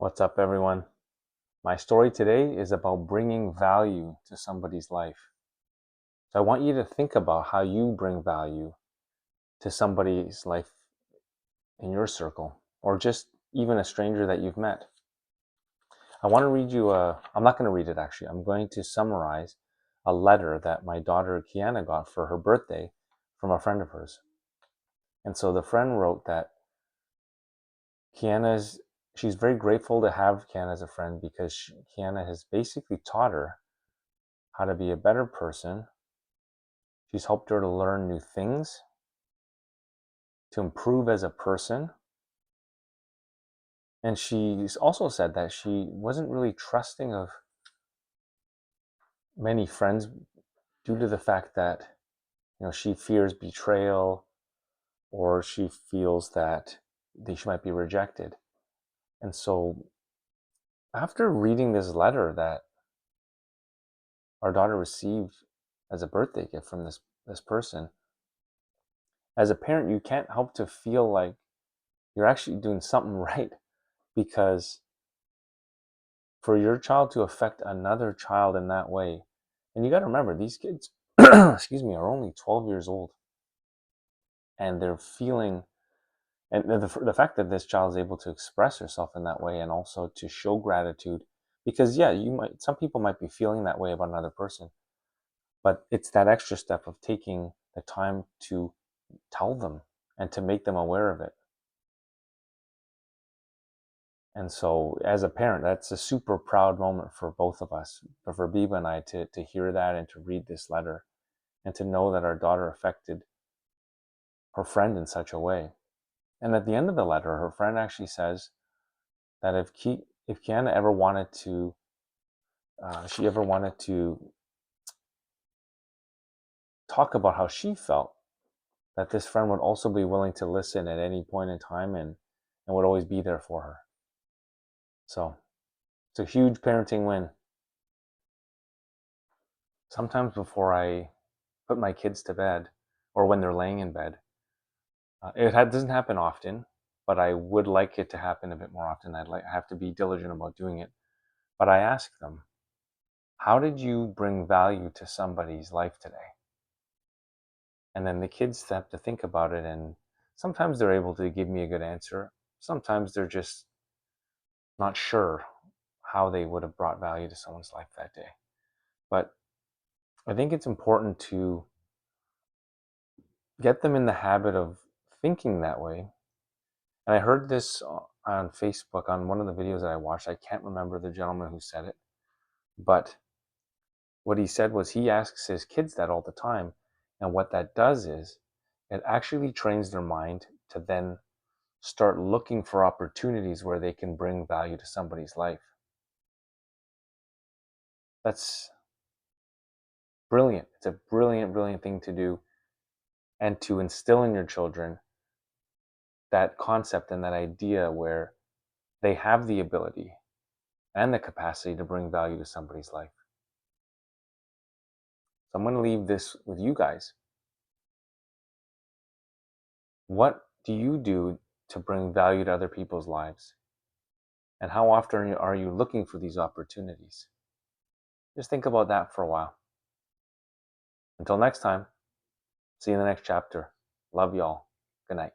What's up, everyone? My story today is about bringing value to somebody's life. So I want you to think about how you bring value to somebody's life in your circle, or just even a stranger that you've met. I want to read you I'm not going to read it actually. I'm going to summarize a letter that my daughter Kiana got for her birthday from a friend of hers. And so the friend wrote that she's very grateful to have Kiana as a friend because Kiana has basically taught her how to be a better person. She's helped her to learn new things, to improve as a person. And she's also said that she wasn't really trusting of many friends due to the fact that, she fears betrayal, or she feels that she might be rejected. And so after reading this letter that our daughter received as a birthday gift from this person, as a parent, you can't help to feel like you're actually doing something right, because for your child to affect another child in that way, and you got to remember, these kids, excuse me, are only 12 years old, and they're feeling, and the fact that this child is able to express herself in that way and also to show gratitude, because yeah, some people might be feeling that way about another person, but it's that extra step of taking the time to tell them and to make them aware of it. And so as a parent, that's a super proud moment for both of us, for Biba and I, to hear that and to read this letter and to know that our daughter affected her friend in such a way. And at the end of the letter, her friend actually says that if Kiana ever wanted to, she ever wanted to talk about how she felt, that this friend would also be willing to listen at any point in time, and would always be there for her. So it's a huge parenting win. Sometimes before I put my kids to bed, or when they're laying in bed, doesn't happen often, but I would like it to happen a bit more often. I have to be diligent about doing it. But I ask them, how did you bring value to somebody's life today? And then the kids have to think about it, and sometimes they're able to give me a good answer. Sometimes they're just not sure how they would have brought value to someone's life that day. But I think it's important to get them in the habit of thinking that way. And I heard this on Facebook on one of the videos that I watched. I can't remember the gentleman who said it, but what he said was he asks his kids that all the time. And what that does is it actually trains their mind to then start looking for opportunities where they can bring value to somebody's life. That's brilliant. It's a brilliant, brilliant thing to do, and to instill in your children that concept and that idea where they have the ability and the capacity to bring value to somebody's life. So I'm going to leave this with you guys. What do you do to bring value to other people's lives? And how often are you looking for these opportunities? Just think about that for a while. Until next time, see you in the next chapter. Love y'all. Good night.